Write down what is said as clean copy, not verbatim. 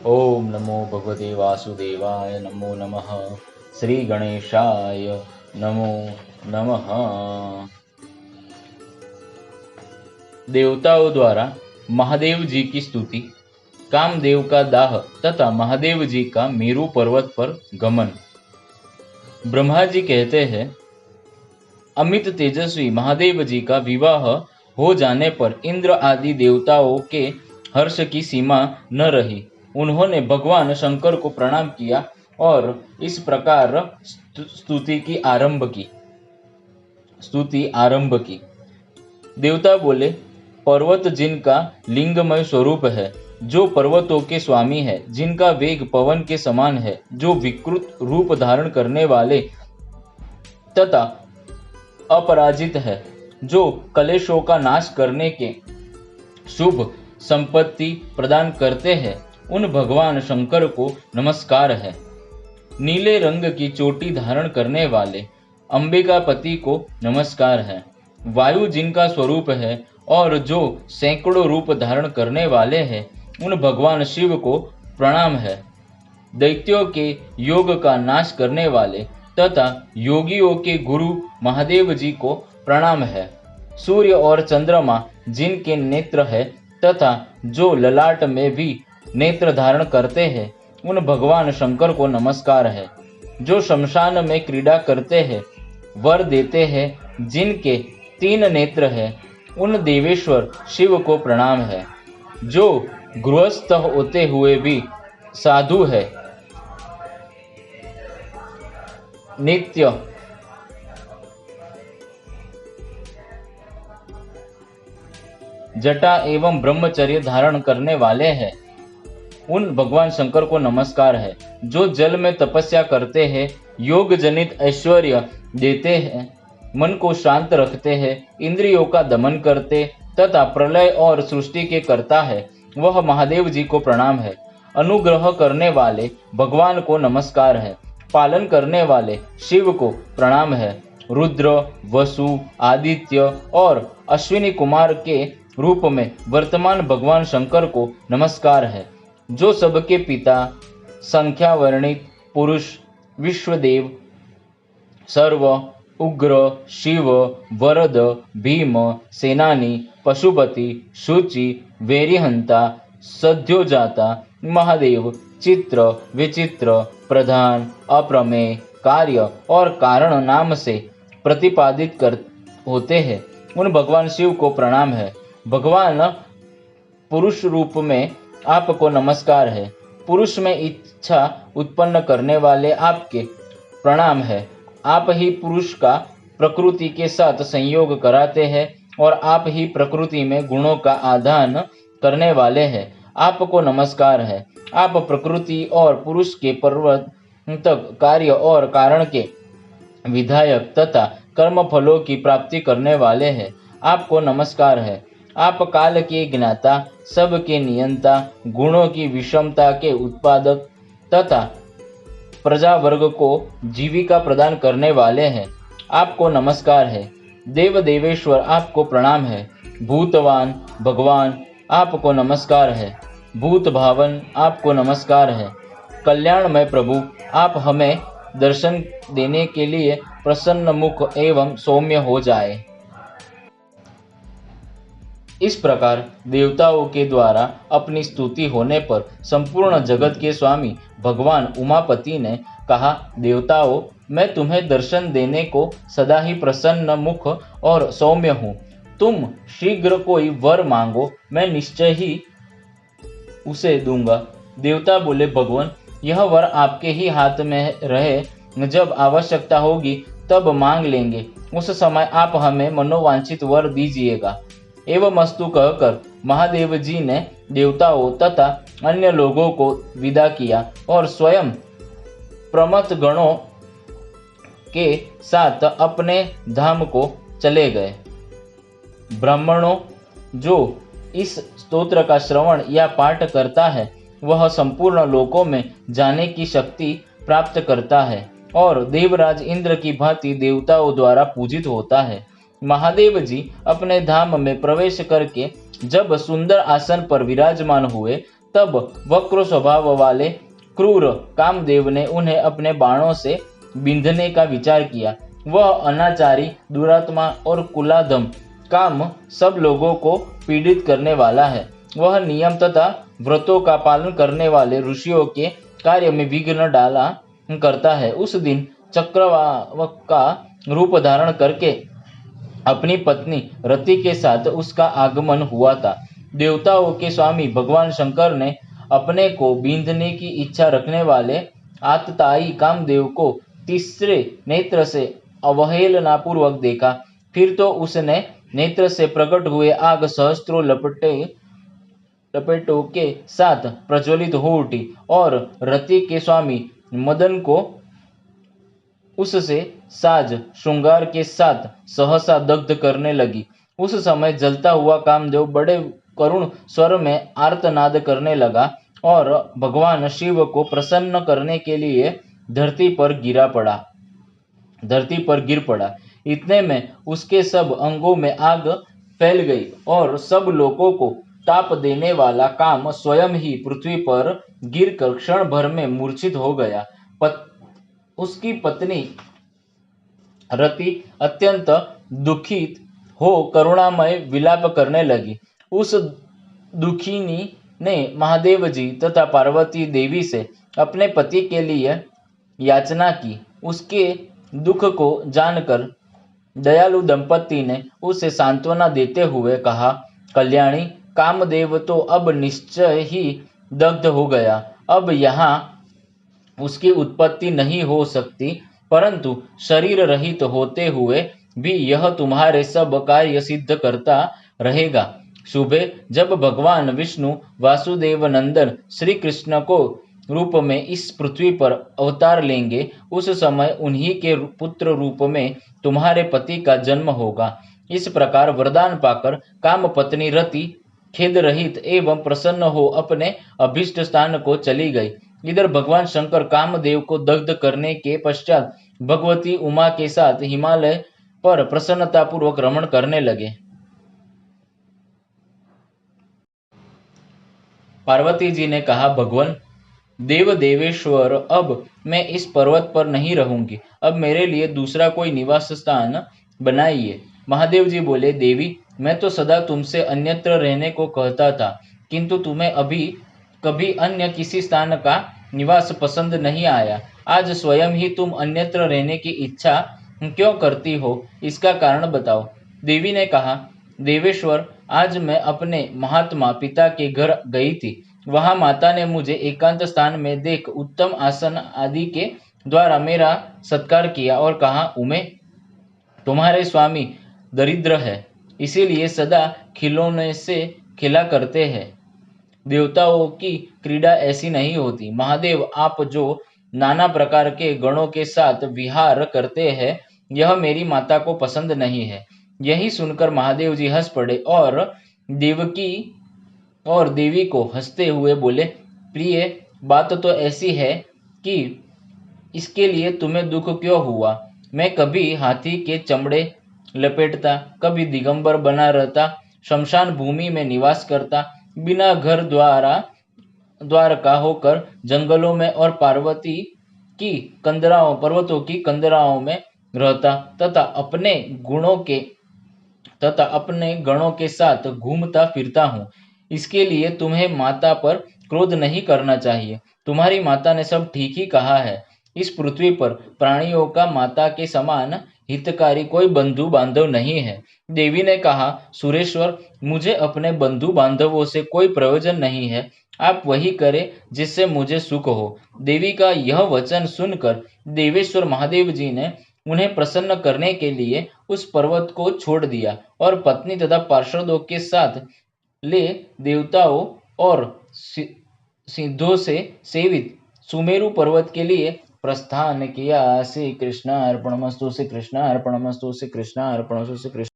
ओम नमो भगवते वासुदेवाय नमो नमः। श्री गणेशाय नमो नमः। देवताओं द्वारा महादेव जी की स्तुति। कामदेव का दाह तथा महादेव जी का मेरु पर्वत पर गमन। ब्रह्मा जी कहते हैं, अमित तेजस्वी महादेव जी का विवाह हो जाने पर इंद्र आदि देवताओं के हर्ष की सीमा न रही। उन्होंने भगवान शंकर को प्रणाम किया और इस प्रकार स्तुति आरंभ की। देवता बोले, पर्वत जिनका लिंगमय स्वरूप है, जो पर्वतों के स्वामी है, जिनका वेग पवन के समान है, जो विकृत रूप धारण करने वाले तथा अपराजित है, जो कलेशों का नाश करने के शुभ संपत्ति प्रदान करते हैं, उन भगवान शंकर को नमस्कार है। नीले रंग की चोटी धारण करने वाले अंबिकापति को नमस्कार है। वायु जिनका स्वरूप है और जो सैकड़ों रूप धारण करने वाले हैं, उन भगवान शिव को प्रणाम है। दैत्यों के योग का नाश करने वाले तथा योगियों के गुरु महादेव जी को प्रणाम है। सूर्य और चंद्रमा जिनके नेत्र है तथा जो ललाट में भी नेत्र धारण करते हैं, उन भगवान शंकर को नमस्कार है। जो शमशान में क्रीड़ा करते हैं, वर देते हैं, जिनके 3 नेत्र है, उन देवेश्वर शिव को प्रणाम है। जो गृहस्थ होते हुए भी साधु है, नित्य जटा एवं ब्रह्मचर्य धारण करने वाले हैं, उन भगवान शंकर को नमस्कार है। जो जल में तपस्या करते हैं, योग जनित ऐश्वर्य देते हैं, मन को शांत रखते हैं, इंद्रियों का दमन करते तथा प्रलय और सृष्टि के करता है, वह महादेव जी को प्रणाम है। अनुग्रह करने वाले भगवान को नमस्कार है। पालन करने वाले शिव को प्रणाम है। रुद्र, वसु, आदित्य और अश्विनी कुमार के रूप में वर्तमान भगवान शंकर को नमस्कार है। जो सबके पिता, संख्या वर्णित पुरुष, विश्वदेव, सर्व, उग्र, शिव, वरद, भीम, सेनानी, पशुपति, शुचि, वेरिहंता, सद्योजाता, महादेव, चित्र, विचित्र, प्रधान, अप्रमेय, कार्य और कारण नाम से प्रतिपादित होते हैं, उन भगवान शिव को प्रणाम है। भगवान पुरुष रूप में आपको नमस्कार है। पुरुष में इच्छा उत्पन्न करने वाले आपके प्रणाम है। आप ही पुरुष का प्रकृति के साथ संयोग कराते हैं और आप ही प्रकृति में गुणों का आदान करने वाले हैं। आपको नमस्कार है। आप प्रकृति और पुरुष के प्रवर्तक, कार्य और कारण के विधायक तथा कर्म फलों की प्राप्ति करने वाले हैं। आपको नमस्कार है। आप काल के ज्ञाता, सब के नियंता, गुणों की विषमता के उत्पादक तथा प्रजा वर्ग को जीविका प्रदान करने वाले हैं। आपको नमस्कार है। देव देवेश्वर आपको प्रणाम है। भूतवान भगवान आपको नमस्कार है। भूत भावन आपको नमस्कार है। कल्याणमय प्रभु, आप हमें दर्शन देने के लिए प्रसन्न मुख एवं सौम्य हो जाए। इस प्रकार देवताओं के द्वारा अपनी स्तुति होने पर संपूर्ण जगत के स्वामी भगवान उमापति ने कहा, देवताओं, मैं तुम्हें दर्शन देने को सदा ही प्रसन्न मुख और सौम्य हूँ। तुम शीघ्र कोई वर मांगो, मैं निश्चय ही उसे दूंगा। देवता बोले, भगवान, यह वर आपके ही हाथ में रहे। जब आवश्यकता होगी तब मांग लेंगे। उस समय आप हमें मनोवांछित वर दीजिएगा। एवं अस्तु कहकर महादेव जी ने देवताओं तथा अन्य लोगों को विदा किया और स्वयं प्रमथ गणों के साथ अपने धाम को चले गए। ब्राह्मणों, जो इस स्तोत्र का श्रवण या पाठ करता है, वह संपूर्ण लोकों में जाने की शक्ति प्राप्त करता है और देवराज इंद्र की भांति देवताओं द्वारा पूजित होता है। महादेव जी अपने धाम में प्रवेश करके जब सुंदर आसन पर विराजमान हुए, तब वक्र स्वभाव वाले क्रूर कामदेव ने उन्हें अपने बाणों से बींधने का विचार किया। वह अनाचारी, दुरात्मा और कुलाधम काम सब लोगों को पीड़ित करने वाला है। वह नियम तथा व्रतों का पालन करने वाले ऋषियों के कार्य में विघ्न डाला करता है। उस दिन चक्रवाक का रूप धारण करके अपनी पत्नी रति के साथ उसका आगमन हुआ था। देवताओं के स्वामी भगवान शंकर ने अपने को बींधने की इच्छा रखने वाले आतताई कामदेव को तीसरे नेत्र से अवहेलनापूर्वक देखा। फिर तो उसने नेत्र से प्रकट हुए आग सहस्त्रों लपेटों के साथ प्रज्वलित हो उठी और रति के स्वामी मदन को उससे साज श्रृंगार के साथ सहसा दग्ध करने लगी। उस समय जलता हुआ कामदेव बड़े करुण स्वर में आर्तनाद करने लगा और भगवान शिव को प्रसन्न करने के लिए धरती पर गिर पड़ा। इतने में उसके सब अंगों में आग फैल गई और सब लोगों को ताप देने वाला काम स्वयं ही पृथ्वी पर गिरकर क्षण भर में मूर्छित हो गया। उसकी पत्नी रति अत्यंत दुखित हो करुणामय विलाप करने लगी। उस दुखिनी ने महादेव जी तथा पार्वती देवी से अपने पति के लिए याचना की। उसके दुख को जानकर दयालु दंपति ने उसे सांत्वना देते हुए कहा, कल्याणी, कामदेव तो अब निश्चय ही दग्ध हो गया। अब यहाँ उसकी उत्पत्ति नहीं हो सकती, परंतु शरीर रहित होते हुए भी यह तुम्हारे सब कार्य सिद्ध करता रहेगा। सुबह जब भगवान विष्णु वासुदेव नंदन श्री कृष्ण को रूप में इस पृथ्वी पर अवतार लेंगे, उस समय उन्हीं के पुत्र रूप में तुम्हारे पति का जन्म होगा। इस प्रकार वरदान पाकर काम पत्नी रति खेद रहित एवं प्रसन्न हो अपने अभीष्ट स्थान को चली गई। इधर भगवान शंकर कामदेव को दग्ध करने के पश्चात भगवती उमा के साथ हिमालय पर प्रसन्नतापूर्वक रमण करने लगे। पार्वती जी ने कहा, भगवान देव देवेश्वर, अब मैं इस पर्वत पर नहीं रहूंगी। अब मेरे लिए दूसरा कोई निवास स्थान बनाइए। महादेव जी बोले, देवी, मैं तो सदा तुमसे अन्यत्र रहने को कहता था, किंतु तुम्हें अभी कभी अन्य किसी स्थान का निवास पसंद नहीं आया। आज स्वयं ही तुम अन्यत्र रहने की इच्छा क्यों करती हो, इसका कारण बताओ। देवी ने कहा, देवेश्वर, आज मैं अपने महात्मा पिता के घर गई थी। वहां माता ने मुझे एकांत स्थान में देख उत्तम आसन आदि के द्वारा मेरा सत्कार किया और कहा, उमे, तुम्हारे स्वामी दरिद्र है, इसीलिए सदा खिलौने से खेला करते हैं। देवताओं की क्रीड़ा ऐसी नहीं होती। महादेव, आप जो नाना प्रकार के गणों के साथ विहार करते हैं, यह मेरी माता को पसंद नहीं है। यही सुनकर महादेव जी हंस पड़े और देवी को हंसते हुए बोले, प्रिय, बात तो ऐसी है कि इसके लिए तुम्हें दुख क्यों हुआ। मैं कभी हाथी के चमड़े लपेटता, कभी दिगंबर बना रहता, शमशान भूमि में निवास करता, बिना घर द्वार का होकर जंगलों में और पर्वतों की कंदराओं में रहता तथा अपने गणों के साथ घूमता फिरता हूँ। इसके लिए तुम्हें माता पर क्रोध नहीं करना चाहिए। तुम्हारी माता ने सब ठीक ही कहा है। इस पृथ्वी पर प्राणियों का माता के समान हितकारी कोई बंधु बांधव नहीं है। देवी ने कहा, सुरेश्वर, मुझे अपने बंधु बांधवों से कोई प्रयोजन नहीं है। आप वही करें जिससे मुझे सुख हो। देवी का यह वचन सुनकर देवेश्वर महादेव जी ने उन्हें प्रसन्न करने के लिए उस पर्वत को छोड़ दिया और पत्नी तथा पार्षदों के साथ ले देवताओं और सिद्धों से सेवित सुमेरु पर्वत के लिए प्रस्थान किया। श्री कृष्ण अर्पणमस्तु, श्री कृष्ण अर्पणमस्तु, श्री कृष्ण अर्पणमस्तु, श्री कृष्ण।